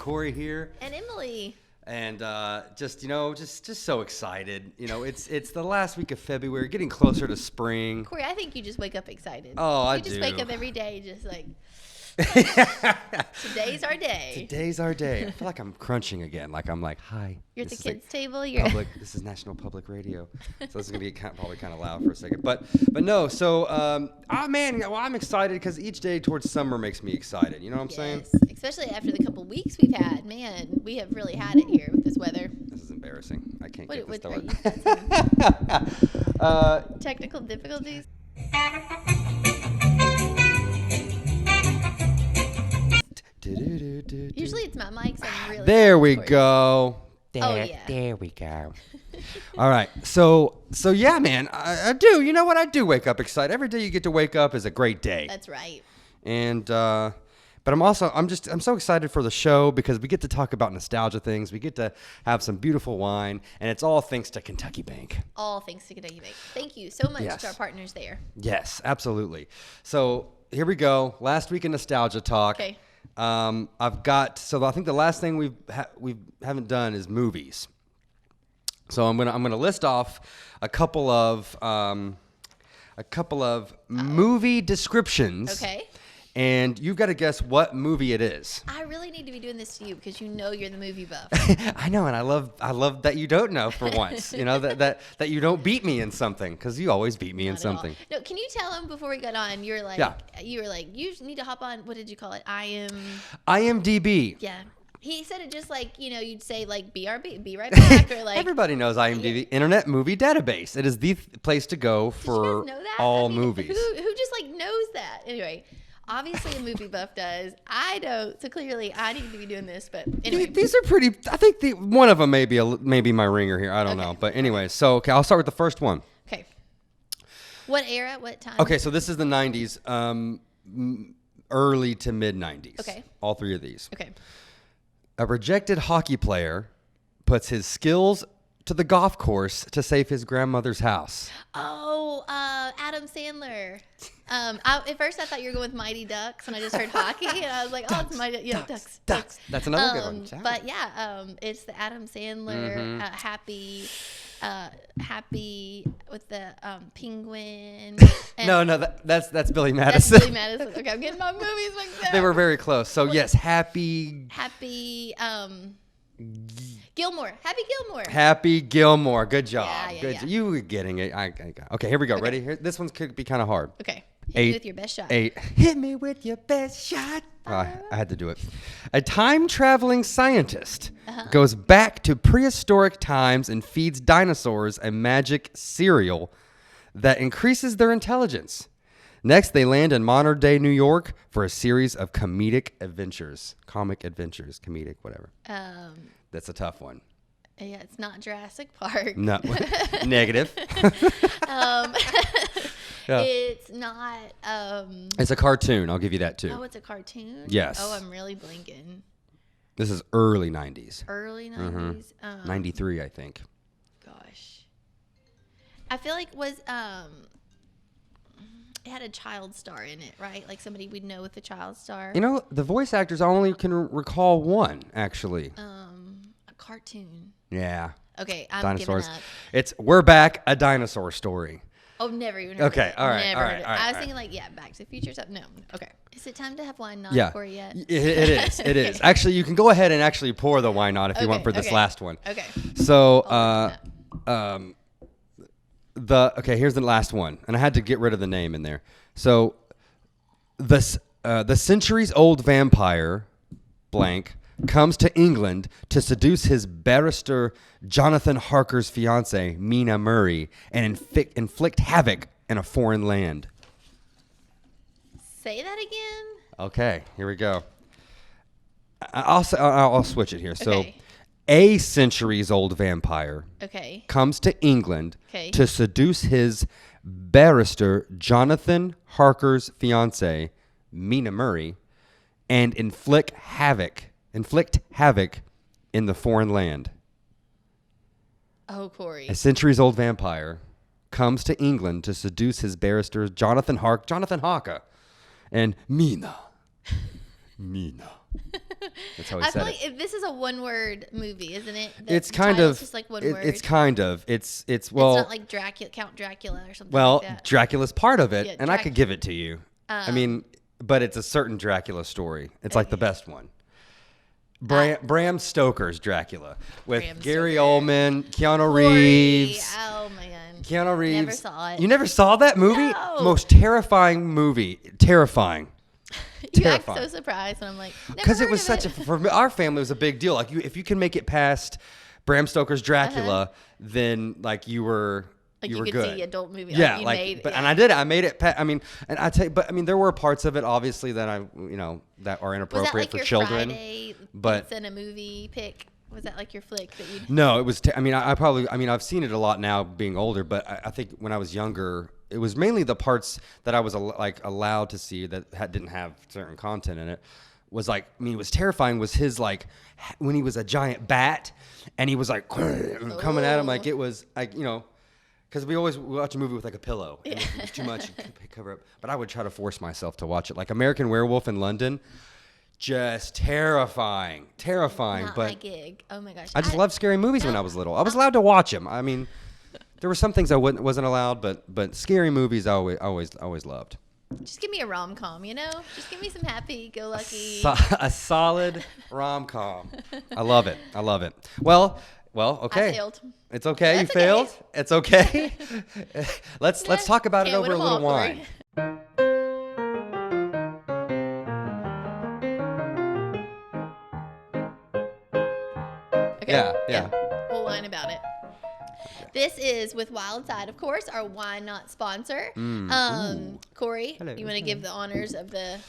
Cory here. And Emily. And just so excited. It's the last week of February, getting closer to spring. Corey, I think you just wake up excited. Oh, I do. You just wake up every day just like, today's our day. Today's our day. I feel like I'm crunching again. I'm like, hi. You're at the kids' table. This is National Public Radio. So this is going to be probably kind of loud for a second. But no, so, I'm excited because each day towards summer makes me excited. You know what I'm saying? Especially after the couple weeks we've had. Man, we have really had it here with this weather. This is embarrassing. I can't get this are started. Technical difficulties? Usually it's my mic, so I'm really There we go. There we go. All right. So yeah, man, I do. You know what? I do wake up excited. Every day you get to wake up is a great day. That's right. And but I'm so excited for the show because we get to talk about nostalgia things. We get to have some beautiful wine, and it's all thanks to Kentucky Bank. All thanks to Kentucky Bank. Thank you so much to our partners there. Yes, absolutely. So here we go. Last week in nostalgia talk. Okay. I think the last thing we haven't done is movies. So I'm gonna list off a couple of movie descriptions. Okay. And you've got to guess what movie it is. I really need to be doing this to you because you're the movie buff. I know, and I love that you don't know for once. You know that you don't beat me in something because you always beat me in something. No, can you tell him before we got on? You were like, you need to hop on. What did you call it? IMDb. Yeah. He said it just like, you'd say like BRB, be right back, or like. Everybody knows IMDb, Internet Movie Database. It is the place to go for all movies. Who just like knows that? Anyway. Obviously, a movie buff does. I don't. So clearly, I need to be doing this. But anyway, these are pretty. I think one of them may be my ringer here. I don't know. But anyway, so I'll start with the first one. Okay. What era? What time? Okay, so this is the 90s, early to mid 90s. Okay. All three of these. Okay. A rejected hockey player puts his skills to the golf course to save his grandmother's house. Oh, Adam Sandler. At first I thought you were going with Mighty Ducks, and I just heard hockey, and I was like, it's Mighty Ducks. That's another good one. But yeah, it's the Adam Sandler happy with the penguin. No, that's Billy Madison. That's Billy Madison. Okay, I'm getting my movies mixed up. They were very close. So yes, Happy Gilmore. Happy Gilmore. Good job. Yeah, Good. Yeah. You were getting it. Okay, here we go. Okay. Ready? Here, this one could be kind of hard. Okay. Hit me with your best shot. Hit me with your best shot. I had to do it. A time-traveling scientist goes back to prehistoric times and feeds dinosaurs a magic cereal that increases their intelligence. Next, they land in modern-day New York for a series of comedic adventures. Comedic, whatever. That's a tough one. Yeah, it's not Jurassic Park. No, negative. Yeah. It's not. It's a cartoon. I'll give you that too. Oh, it's a cartoon? Yes. Oh, I'm really blinking. This is early 90s. Early 90s? 93, I think. Gosh. I feel like it had a child star in it, right? Like somebody we'd know with a child star. The voice actors, I only can recall one, actually. A cartoon. Yeah. Okay, I'm Dinosaurs. giving up. We're Back, a dinosaur story. Oh, never even heard of Okay, it. all right, Never all right, heard of it. all right, I was all thinking like, Back to the Future stuff. No. Okay. Is it time to have wine not for yet? It is. It is. Actually, you can go ahead and actually pour the wine on if you want for this last one. Okay. So, here's the last one, and I had to get rid of the name in there. So, the centuries-old vampire, blanc, comes to England to seduce his barrister Jonathan Harker's fiancée, Mina Murray, and inflict havoc in a foreign land. Say that again? Okay, here we go. I'll switch it here. So, okay. A centuries-old vampire comes to England to seduce his barrister Jonathan Harker's fiancée, Mina Murray, and inflict havoc in the foreign land. Oh, Cory. A centuries-old vampire comes to England to seduce his barrister Jonathan Harker, and Mina. That's how he I said feel it. like this is a one-word movie, isn't it? It's kind of just like one word. It's kind of it's It's well not like Count Dracula or something well like that. Dracula's part of it, Yeah, and I could give it to you. I mean, but it's a certain Dracula story. It's like the best one. Bram Stoker's Dracula with Bram Gary Stoker. Oldman, Keanu Corey. Reeves. Oh man. Keanu Reeves. Never saw it. You never saw that movie? No. Most terrifying movie. Terrifying. You act Terrifying. so surprised, and I'm like, Because it was such a for our family, it was a big deal. Like if you can make it past Bram Stoker's Dracula, then like you were like you were could good. see adult movie. Yeah, you like made, but yeah. and I did it. I made it. I mean, and I tell you, but I mean, there were parts of it obviously that that are Was inappropriate that like for your children. Friday but- pizza and a movie pick? Was that like your flick that you? No, it was. I mean, I probably. I mean, I've seen it a lot now, being older. But I think when I was younger, it was mainly the parts that I was allowed to see that didn't have certain content in it. Was like, I mean, it was terrifying. Was his like when he was a giant bat and he was like coming at him like it was like because we always watch a movie with like a pillow. And if it was too much, you could cover up. But I would try to force myself to watch it, like American Werewolf in London. Just terrifying, Not but my gig. Oh my gosh. I just loved scary movies when I was little. I was allowed to watch them. I mean, there were some things I wasn't allowed, but scary movies I always loved. Just give me a rom-com, Just give me some happy-go-lucky. A solid rom-com. I love it. Well, okay. I failed. It's okay. That's you failed. okay. It's okay. let's talk about it Can't over win a 'em little all, wine. Cory. Okay. Yeah. We'll whine about it. This is with Wildside, of course, our wine not sponsor. Corey, Hello. you want to give the honors of the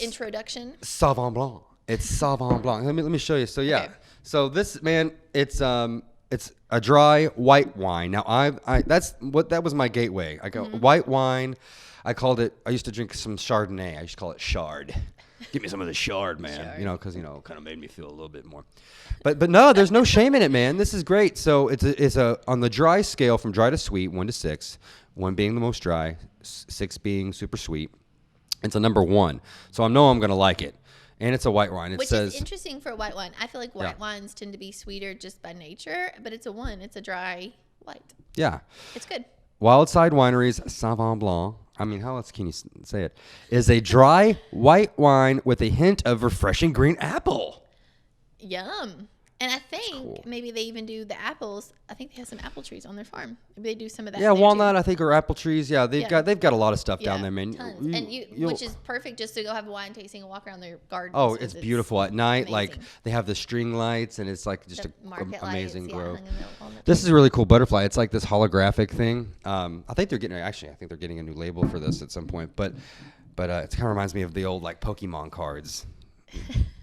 introduction? Sauvignon Blanc. It's Sauvignon Blanc. Let me show you. So yeah. Okay. So this man, it's a dry white wine. Now that was my gateway. I go white wine. I used to drink some Chardonnay. I used to call it Chard. Give me some of the Chard, man. Chard. Because kind of made me feel a little bit more. But no, there's no shame in it, man. This is great. So it's on the dry scale from dry to sweet, 1 to 6, 1 being the most dry, 6 being super sweet. It's a number 1. So I know I'm gonna like it. And it's a white wine. Which is interesting for a white wine. I feel like white wines tend to be sweeter just by nature, but it's a 1. It's a dry white. Yeah. It's good. Wildside Winery's Sauvignon Blanc, I mean, how else can you say it, is a dry white wine with a hint of refreshing green apple. Yum. And I think cool. maybe they even do the apples. I think they have some apple trees on their farm. Maybe they do some of that. Yeah, there walnut, too. I think, or apple trees. Yeah, they've got a lot of stuff down there, man. Tons. Which is perfect just to go have a wine tasting and walk around their gardens. Oh, it's beautiful at night. amazing. Like they have the string lights, and it's like just The an market amazing lights, grove. hung in on the This is a really cool butterfly. It's like this holographic thing. I think they're getting a new label for this at some point. But it kind of reminds me of the old like Pokemon cards,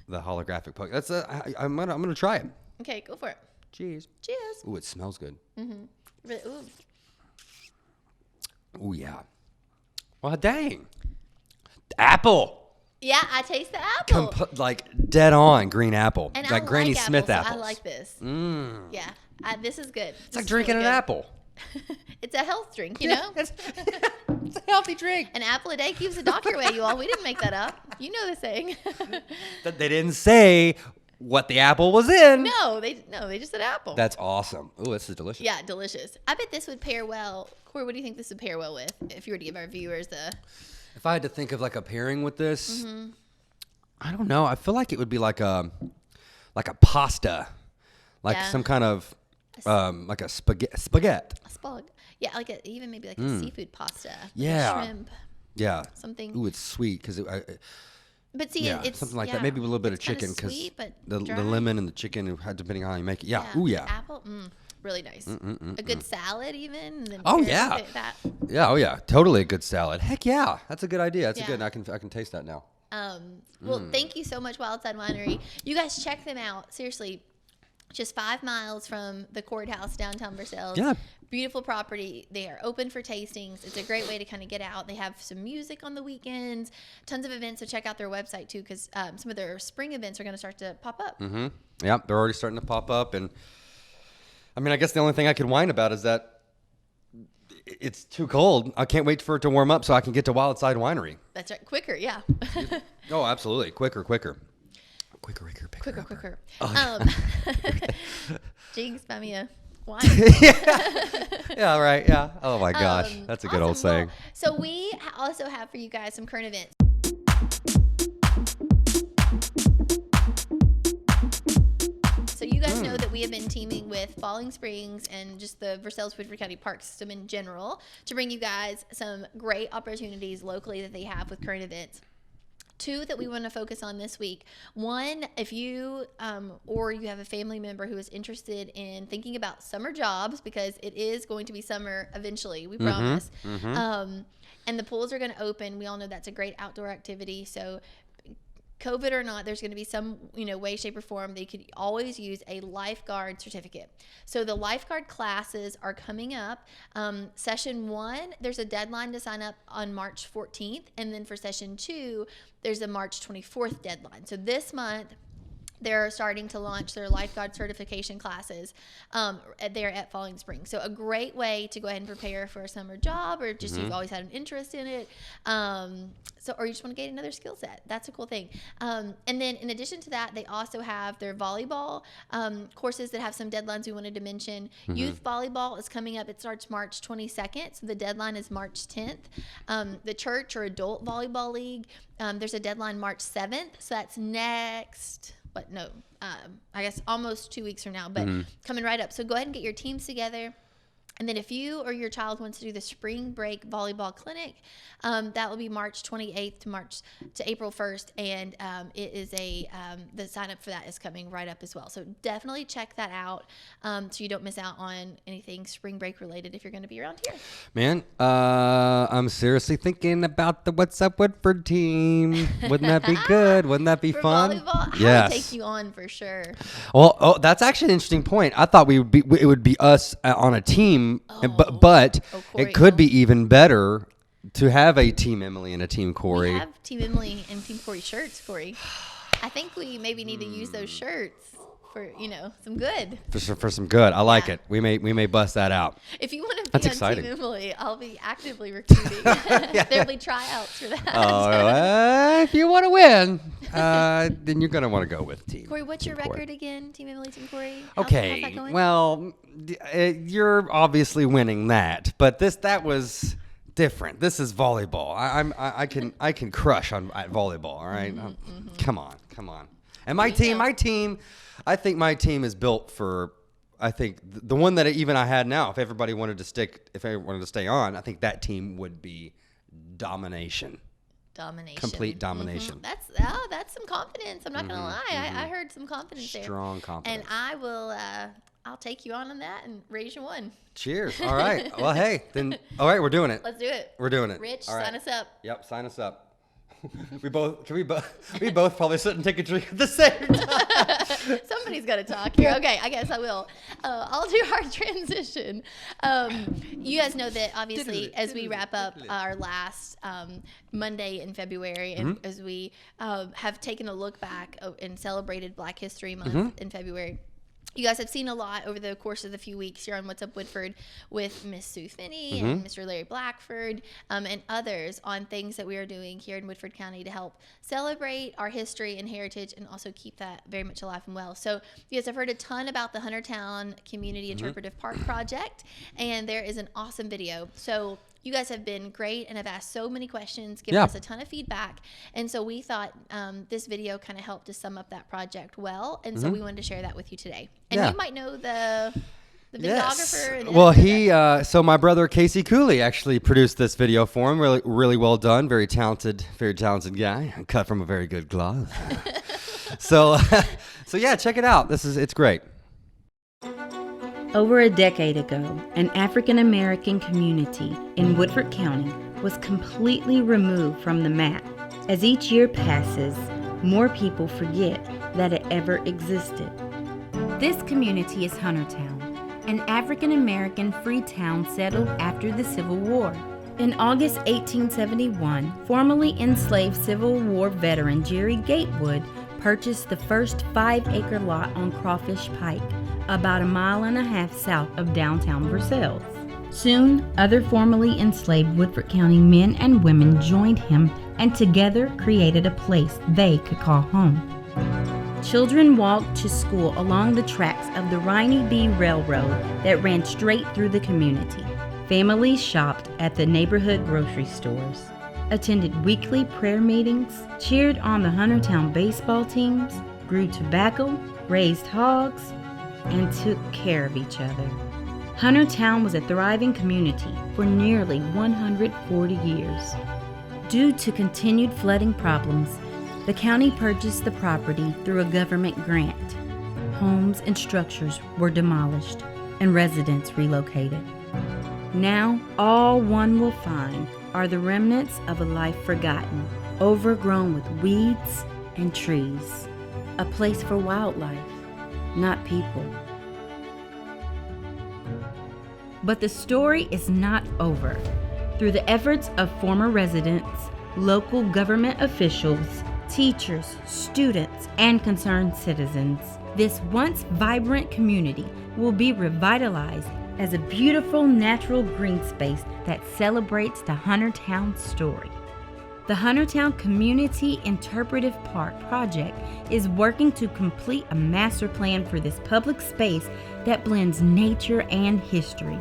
the holographic Pokemon. That's I'm gonna try it. Okay, go for it. Cheers. Cheers. Ooh, it smells good. Ooh. Ooh, yeah. Well, dang. Apple. Yeah, I taste the apple. Like dead on green apple. And like I Granny like Smith apples, so apples. I like this. Yeah, this is good. It's like drinking an apple. It's a health drink, It's a healthy drink. An apple a day keeps the doctor away, you all. We didn't make that up. You know the saying. They didn't say what the apple was in. No, they just said apple. That's awesome. Ooh, this is delicious. Yeah, delicious. I bet this would pair well. Corey, what do you think this would pair well with? If you were to give our viewers the. If I had to think of like a pairing with this, I don't know. I feel like it would be like a pasta, like some kind of like a spaghetti. A spag. Yeah, even maybe like a seafood pasta. Yeah. Like a shrimp. Yeah. Something. Ooh, it's sweet because But see, it's something like that. Maybe with a little bit of it's kinda chicken because sweet, but the dry. lemon and the chicken, depending on how you make it. Yeah. Ooh, yeah. Apple, really nice. A good salad even. And then Oh, pair yeah. with that. Yeah. Oh yeah. Totally a good salad. Heck yeah. That's a good idea. That's a Yeah. good. I can taste that now. Well, thank you so much, Wildside Winery. You guys check them out. Seriously, just 5 miles from the courthouse downtown Versailles. Yeah. Beautiful property. They are open for tastings. It's a great way to kind of get out. They have some music on the weekends, tons of events. So check out their website too, because some of their spring events are going to start to pop up. Yeah, they're already starting to pop up, and I mean, I guess the only thing I could whine about is that it's too cold. I can't wait for it to warm up so I can get to Wildside Winery. That's right. Quicker, yeah. Oh, absolutely. Quicker. Quicker. Oh. Jinx, buy me a wine. Yeah, right. Yeah. Oh my gosh. That's a good old saying. Well, so we also have for you guys some current events. So you guys know that we have been teaming with Falling Springs and just the Versailles-Woodford County Park System in general to bring you guys some great opportunities locally that they have with current events. 2 that we want to focus on this week. 1, if you or you have a family member who is interested in thinking about summer jobs, because it is going to be summer eventually, we promise. And the pools are going to open. We all know that's a great outdoor activity. So COVID or not, there's going to be some, way, shape, or form. They could always use a lifeguard certificate. So the lifeguard classes are coming up. Session 1, there's a deadline to sign up on March 14th. And then for session 2, there's a March 24th deadline. So this month, they're starting to launch their lifeguard certification classes there at Falling Springs. So a great way to go ahead and prepare for a summer job, or just you've always had an interest in it. Or you just want to gain another skill set. That's a cool thing. And then in addition to that, they also have their volleyball courses that have some deadlines we wanted to mention. Youth volleyball is coming up. It starts March 22nd. So the deadline is March 10th. The church or adult volleyball league, there's a deadline March 7th. So that's next... But no, I guess almost 2 weeks from now, but coming right up. So go ahead and get your teams together. And then if you or your child wants to do the spring break volleyball clinic, that will be March 28th to April 1st. And it is the sign up for that is coming right up as well. So definitely check that out so you don't miss out on anything spring break related if you're going to be around here. Man, I'm seriously thinking about the What's Up Woodford team. Wouldn't that be good? Wouldn't that be For fun? volleyball, Yes. I would take you on for sure. Well, that's actually an interesting point. I thought it would be us on a team. But Corey, it could be even better to have a Team Emily and a Team Cory. We have Team Emily and Team Cory shirts, Corey. I think we maybe need to use those shirts for some good. For some good. I like it. We may bust that out. If you want to be That's on exciting. Team Emily, I'll be actively recruiting. There'll be tryouts for that. If you want to win, then you're going to want to go with Team Corey, what's your Cory. record again? Team Emily, Team Cory? How's that going? Well, you're obviously winning that, but that was different. This is volleyball. I can crush at volleyball. All right, come on. And my team. I think my team is built for. I think the one that even I had now. If everybody wanted to stay on, I think that team would be domination. Complete domination. That's some confidence. I'm not gonna lie. I heard some confidence there. Strong confidence. And I will. I'll take you on that and raise you one. Cheers. All right. Well, hey, then. All right, we're doing it. Let's do it. We're doing it. Rich, all right. sign us up. Yep, sign us up. We both probably sit and take a drink at the same time. Somebody's got to talk here. Okay, I guess I will. I'll do our transition. You guys know that obviously as we wrap up our last Monday in February, and as we have taken a look back and celebrated Black History Month in February, you guys have seen a lot over the course of the few weeks here on What's Up Woodford with Miss Sue Finney and Mr. Larry Blackford and others on things that we are doing here in Woodford County to help celebrate our history and heritage and also keep that very much alive and well. So you guys have heard a ton about the Huntertown Community Interpretive Park project, and there is an awesome video. So you guys have been great and have asked so many questions, given us a ton of feedback. And so we thought this video kind of helped to sum up that project well. And so we wanted to share that with you today. And you might know the videographer. Yes. Well, so my brother Casey Cooley actually produced this video for him. Really, really well done. Very talented guy. Cut from a very good cloth. So yeah, check it out. It's great. Over a decade ago, an African American community in Woodford County was completely removed from the map. As each year passes, more people forget that it ever existed. This community is Huntertown, an African American free town settled after the Civil War. In August 1871, formerly enslaved Civil War veteran Jerry Gatewood purchased the first 5-acre lot on Crawfish Pike, about 1.5 miles south of downtown Versailles. Soon, other formerly enslaved Woodford County men and women joined him and together created a place they could call home. Children walked to school along the tracks of the Riney B Railroad that ran straight through the community. Families shopped at the neighborhood grocery stores, attended weekly prayer meetings, cheered on the Huntertown baseball teams, grew tobacco, raised hogs, and took care of each other. Huntertown was a thriving community for nearly 140 years. Due to continued flooding problems, the county purchased the property through a government grant. Homes and structures were demolished and residents relocated. Now, all one will find are the remnants of a life forgotten, overgrown with weeds and trees. A place for wildlife, not people. But the story is not over. Through the efforts of former residents, local government officials, teachers, students, and concerned citizens, this once vibrant community will be revitalized as a beautiful natural green space that celebrates the Huntertown story. The Huntertown Community Interpretive Park project is working to complete a master plan for this public space that blends nature and history.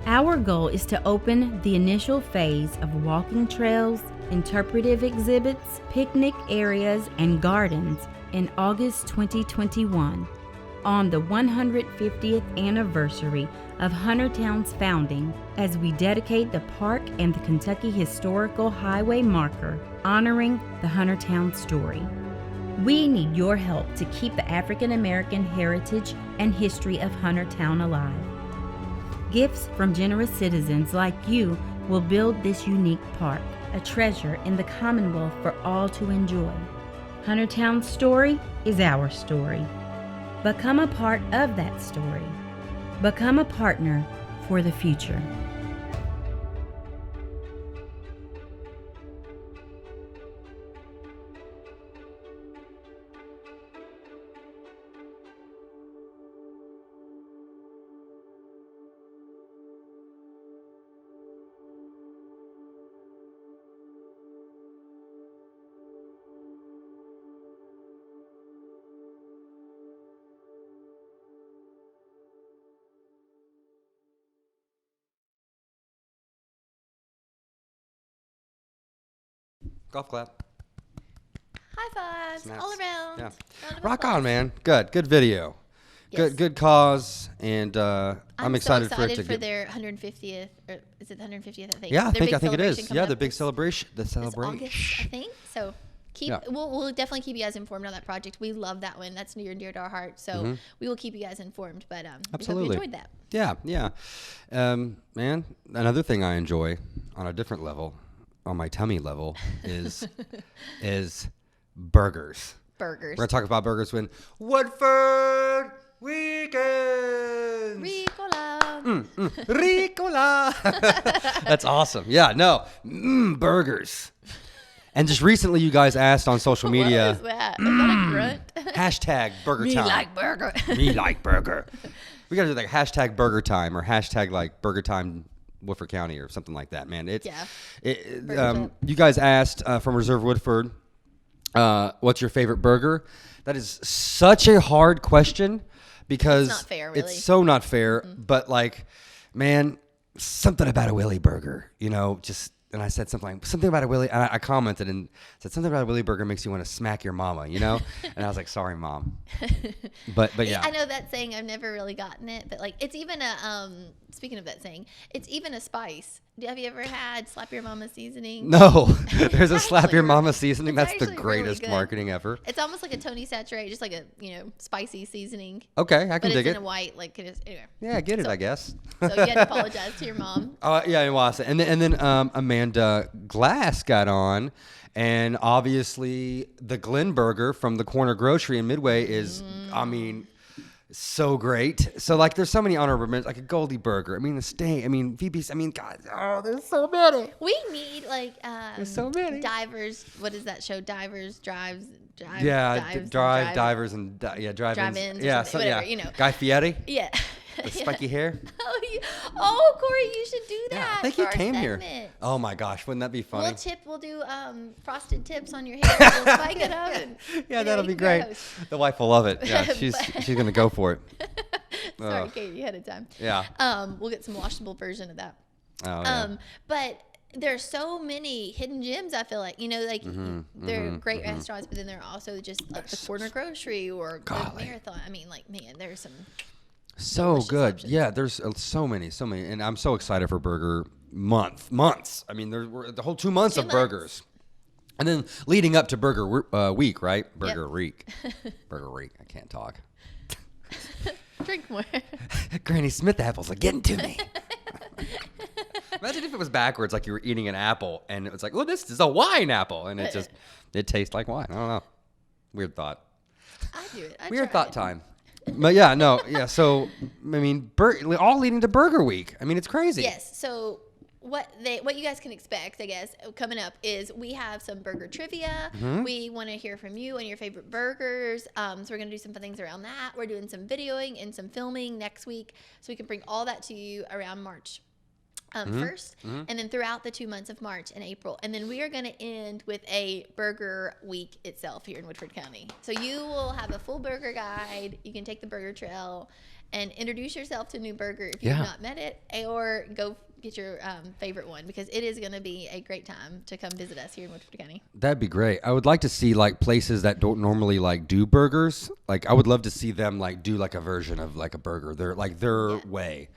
Our goal is to open the initial phase of walking trails, interpretive exhibits, picnic areas, and gardens in August 2021, on the 150th anniversary of Huntertown's founding, as we dedicate the park and the Kentucky Historical Highway marker honoring the Huntertown story. We need your help to keep the African American heritage and history of Huntertown alive. Gifts from generous citizens like you will build this unique park, a treasure in the Commonwealth for all to enjoy. Huntertown's story is our story. Become a part of that story. Become a partner for the future. Golf clap. High fives Snaps. all around. Yeah. Round of Rock applause. on, man. Good video. Yes. Good cause, and I'm excited so for it excited to for get. their 150th, or is it the 150th? I think. Yeah, I Their big think it is. celebration coming Yeah, up the big this- celebration. The this celebration. August, I think. So Yeah. we'll definitely keep you guys informed on that project. We love that one. That's near and dear to our heart. So we will keep you guys informed. But Absolutely. we hope you enjoyed that. Yeah. Man, another thing I enjoy on a different level, on my tummy level, is burgers. Burgers. We're gonna talk about burgers when Woodford Weekends. Ricola. Ricola. That's awesome. Yeah, no, burgers. And just recently, you guys asked on social media. What is that? Is that a grunt? Hashtag burger Me time. like burger. Me like burger. We gotta do like hashtag burger time or hashtag like burger time Woodford County or something like that, man. Yeah. You guys asked from Reserve Woodford, what's your favorite burger? That is such a hard question because It's not fair, really. it's so not fair. But like, man, something about a Willie burger, and I said something about a Willie, and I commented and said something about a Willie burger makes you want to smack your mama, And I was like, sorry, mom. But yeah. I know that saying. I've never really gotten it, but like it's even a speaking of that saying, it's even a spice. Have you ever had slap your mama seasoning? No, there's a It's slap actually your re- mama seasoning. it's That's the actually really greatest good. marketing ever. It's almost like a Tony Saturate, just like a spicy seasoning. Okay, I But can it's dig in it. a white anyway. Yeah, I get it, So- I guess. So you had to apologize to your mom. Yeah, it was. And then Amanda Glass got on, and obviously the Glen Burger from the Corner Grocery in Midway is, so great. So like, there's so many honorable mentions, like a Goldie Burger. The steak. VB's. God, there's so many. We need like There's so many. divers. What is that show? Divers, drives. Yeah, dives, divers and drive-ins. Drive-ins or Yeah, something, whatever, yeah. Guy Fieri, Yeah. the spiky hair. Oh Corey, you should do that. Yeah, I think for you our came here. segment. Oh my gosh, wouldn't that be funny? We'll do frosted tips on your hair. We'll spike it up. And, Yeah, that'll you be can be our great. host. The wife will love it. Yeah, she's gonna go for it. Sorry, Katie, ahead of time. Yeah. We'll get some washable version of that. Oh, yeah. But there's so many hidden gems. I feel like they're great restaurants, but then there are also just like the corner grocery or the marathon. I mean, like man, there's some so good. options. Yeah, there's so many, and I'm so excited for Burger Months. I mean, we're the whole 2 months of burgers, and then leading up to Burger Week, right? Burger Week. Burger Week. I can't talk. Drink more. Granny Smith apples are getting to me. Imagine if it was backwards, like you were eating an apple, and it was like, "Oh, this is a wine apple," and it tastes like wine. I don't know. Weird thought. I do it. Weird thought time. But yeah. So I mean, all leading to Burger Week. I mean, it's crazy. Yes. So what you guys can expect, I guess, coming up is we have some burger trivia. We want to hear from you and your favorite burgers. So we're gonna do some fun things around that. We're doing some videoing and some filming next week, so we can bring all that to you around March. First, and then throughout the 2 months of March and April. And then we are going to end with a burger week itself here in Woodford County. So you will have a full burger guide. You can take the burger trail and introduce yourself to a new burger if you've not met it, or go get your favorite one, because it is going to be a great time to come visit us here in Woodford County. That'd be great. I would like to see like places that don't normally like do burgers. Like I would love to see them like do like a version of like a burger. Their way.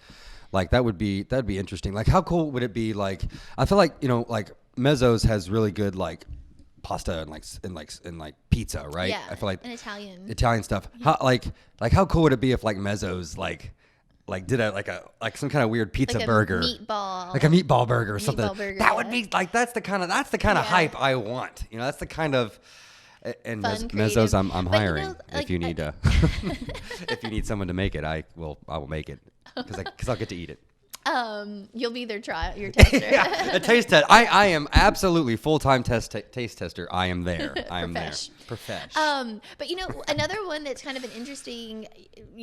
Like that'd be interesting. Like how cool would it be? Like I feel like like Mezzo's has really good like pasta and like pizza, right? Yeah, I feel like and Italian stuff. How how cool would it be if like Mezzo's like did like some kind of weird pizza burger, like a meatball burger or something? Burger, that would be like that's the kind of hype I want. That's the kind of. And Mezzo's, I'm hiring. If you need if you need someone to make it, I will make it because I'll get to eat it. You'll be your tester. Yeah, a taste test. I am absolutely full-time taste tester. I am there. I am there. Profesh. But another one that's kind of an interesting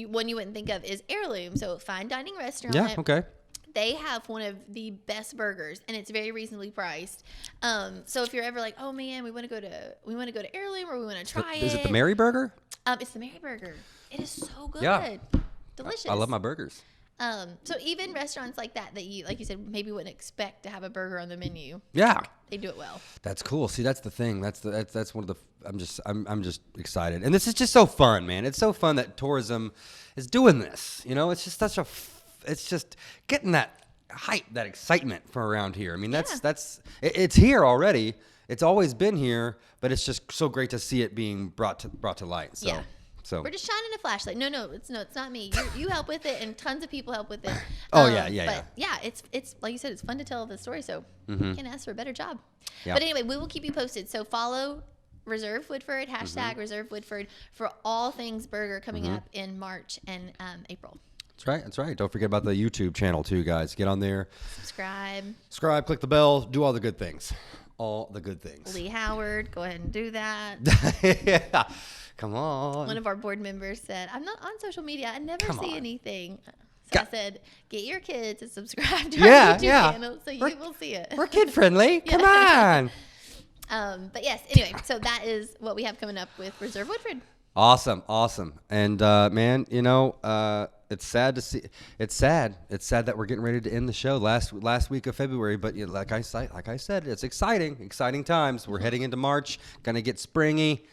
one you wouldn't think of is Heirloom. So fine dining restaurant. Yeah. Okay. They have one of the best burgers, and it's very reasonably priced. So if you're ever like, oh man, we want to go to Heirloom, or we want to try it. Is it the Mary Burger? It's the Mary Burger. It is so good. Yeah. Delicious. I love my burgers. So even restaurants like that you, like you said, maybe wouldn't expect to have a burger on the menu. Yeah. They do it well. That's cool. See, that's the thing. That's one of the. I'm just excited, and this is just so fun, man. It's so fun that tourism is doing this. It's just such a. It's just getting that hype, that excitement from around here. I mean, it's here already. It's always been here, but it's just so great to see it being brought to light. So, so we're just shining a flashlight. No, it's not me. You help with it, and tons of people help with it. Yeah. It's like you said, it's fun to tell the story. So you can't ask for a better job. Yeah. But anyway, we will keep you posted. So follow Reserve Woodford, #Reserve Woodford for all things burger coming up in March and April. That's right. Don't forget about the YouTube channel too, guys. Get on there. Subscribe, click the bell, do all the good things. Lee Howard, go ahead and do that. Yeah. Come on. One of our board members said, I'm not on social media. I never see anything. So I said, get your kids to subscribe to our YouTube channel so you will see it. We're kid friendly. Come on. But yes, anyway, so that is what we have coming up with Reserve Woodford. Awesome. And man, it's sad to see. It's sad that we're getting ready to end the show last week of February. But like I said, it's exciting times. We're heading into March. Gonna get springy.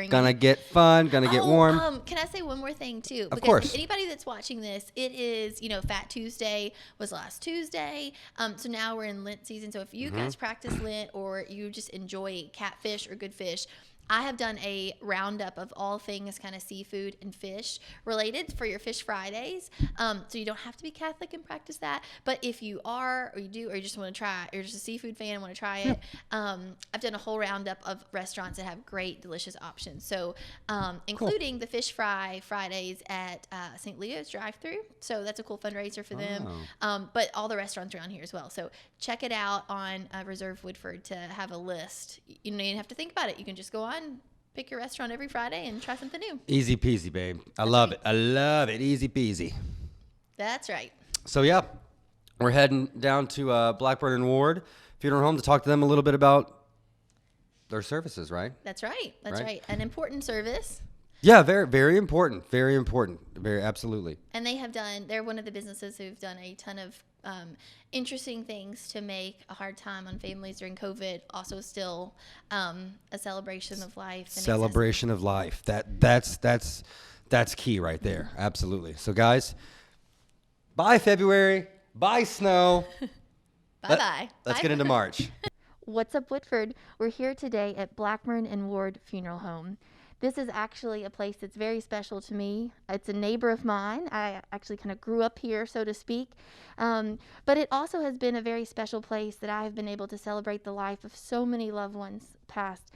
Gonna get fun. Gonna get warm. Can I say one more thing too? Of course. Anybody that's watching this, it is Fat Tuesday was last Tuesday. So now we're in Lent season. So if you guys practice Lent or you just enjoy catfish or good fish, I have done a roundup of all things kind of seafood and fish related for your Fish Fridays. So you don't have to be Catholic and practice that. But if you are, or you do, or you just want to try, or you're just a seafood fan and want to try it, I've done a whole roundup of restaurants that have great, delicious options. So including the Fish Fry Fridays at St. Leo's drive-thru. So that's a cool fundraiser for them. But all the restaurants around here as well. So check it out on Reserve Woodford to have a list. You don't even have to think about it. You can just go on, pick your restaurant every Friday and try something new. Easy peasy, babe. I love it. Easy peasy. That's right. So yeah, we're heading down to Blackburn Ward Funeral Home to talk to them a little bit about their services, right? That's right. That's Right. right. An important service. Yeah, very, very important. Very important. Very, absolutely. And they're one of the businesses who've done a ton of interesting things to make a hard time on families during COVID also still a celebration of life. And Celebration of life. That's key right there. Absolutely. So guys, bye February. Bye snow. Bye-bye. Let's Bye. get into March. What's up, Woodford? We're here today at Blackburn Ward Funeral Home. This is actually a place that's very special to me. It's a neighbor of mine. I actually kind of grew up here, so to speak. But it also has been a very special place that I have been able to celebrate the life of so many loved ones past.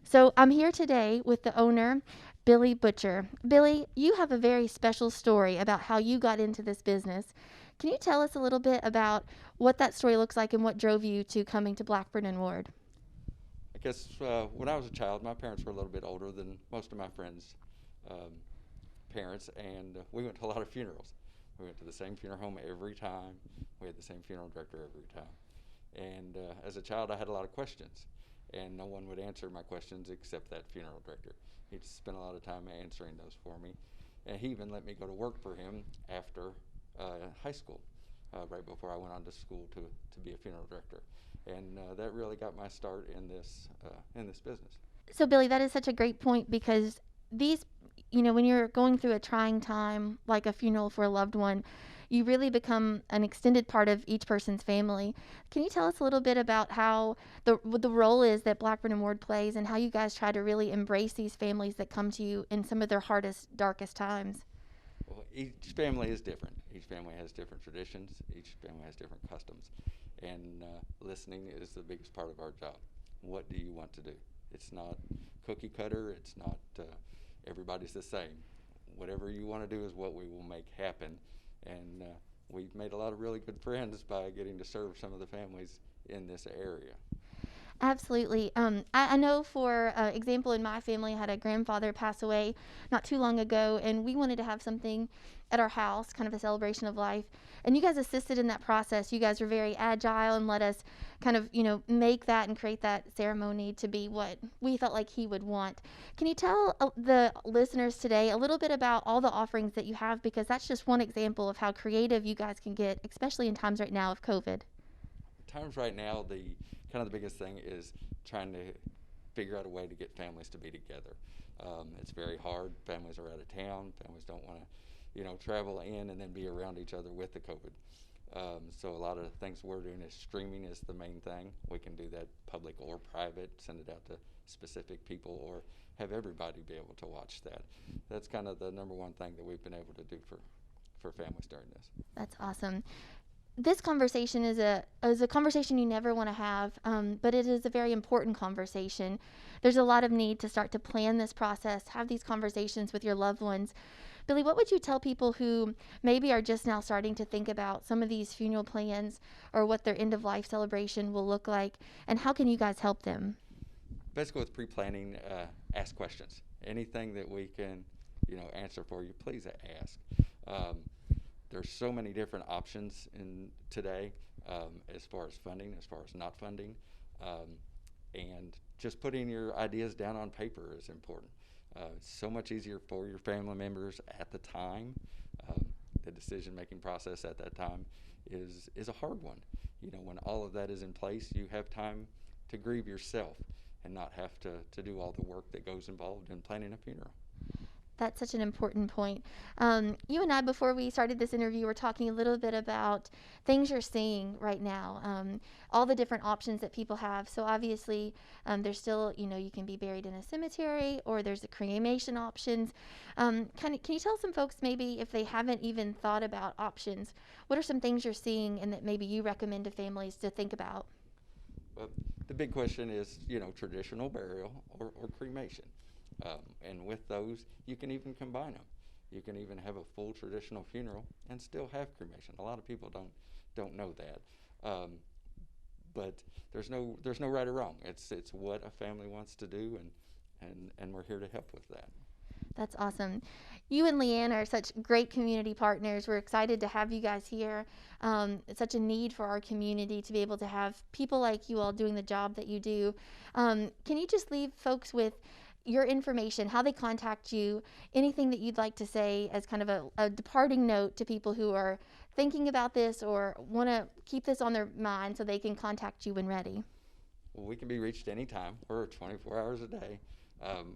So I'm here today with the owner, Billy Butcher. Billy, you have a very special story about how you got into this business. Can you tell us a little bit about what that story looks like and what drove you to coming to Blackburn Ward? I guess when I was a child, my parents were a little bit older than most of my friends' parents, and we went to a lot of funerals. We went to the same funeral home every time. We had the same funeral director every time. And as a child, I had a lot of questions, and no one would answer my questions except that funeral director. He'd spend a lot of time answering those for me, and he even let me go to work for him after high school, right before I went on to school to be a funeral director. And that really got my start in this business. So, Billy, that is such a great point because these, when you're going through a trying time, like a funeral for a loved one, you really become an extended part of each person's family. Can you tell us a little bit about how the role is that Blackburn Ward plays and how you guys try to really embrace these families that come to you in some of their hardest, darkest times? Well, each family is different. Each family has different traditions. Each family has different customs. And listening is the biggest part of our job. What do you want to do? It's not cookie cutter. It's not everybody's the same. Whatever you want to do is what we will make happen. And we've made a lot of really good friends by getting to serve some of the families in this area. Absolutely. I know, for example, in my family, I had a grandfather pass away not too long ago, and we wanted to have something at our house, kind of a celebration of life. And you guys assisted in that process. You guys were very agile and let us kind of, make that and create that ceremony to be what we felt like he would want. Can you tell the listeners today a little bit about all the offerings that you have? Because that's just one example of how creative you guys can get, especially in times right now of COVID. Times right now, the biggest thing is trying to figure out a way to get families to be together. It's very hard. Families are out of town. Families don't want to, travel in and then be around each other with the COVID. So a lot of the things we're doing is streaming is the main thing. We can do that public or private, send it out to specific people, or have everybody be able to watch that. That's kind of the number one thing that we've been able to do for families during this. That's awesome. This conversation is a conversation you never want to have, but it is a very important conversation. There's a lot of need to start to plan this process, have these conversations with your loved ones. Billy, what would you tell people who maybe are just now starting to think about some of these funeral plans or what their end-of-life celebration will look like, and how can you guys help them? Basically, with pre-planning, ask questions. Anything that we can, answer for you, please ask. There's so many different options in today as far as funding, as far as not funding, and just putting your ideas down on paper is important. It's so much easier for your family members at the time. The decision-making process at that time is a hard one. When all of that is in place, you have time to grieve yourself and not have to do all the work that goes involved in planning a funeral. That's such an important point. You and I, before we started this interview, were talking a little bit about things you're seeing right now, all the different options that people have. So obviously, there's still, you can be buried in a cemetery, or there's the cremation options. Can you tell some folks, maybe if they haven't even thought about options, what are some things you're seeing and that maybe you recommend to families to think about? Well, the big question is, traditional burial or cremation. And with those, you can even combine them. You can even have a full traditional funeral and still have cremation. A lot of people don't know that. But there's no right or wrong. It's what a family wants to do, and we're here to help with that. That's awesome. You and Leanne are such great community partners. We're excited to have you guys here. It's such a need for our community to be able to have people like you all doing the job that you do. Can you just leave folks with your information, how they contact you, anything that you'd like to say as kind of a departing note to people who are thinking about this or want to keep this on their mind so they can contact you when ready? Well, we can be reached anytime. We're 24 hours a day.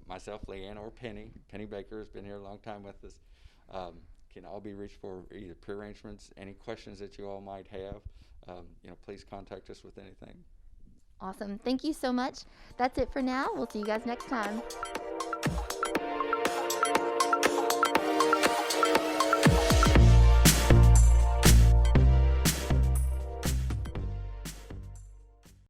Myself, Leanne, or Penny. Penny Baker has been here a long time with us. Can all be reached for either pre-arrangements, any questions that you all might have. Please contact us with anything. Awesome. Thank you so much. That's it for now. We'll see you guys next time.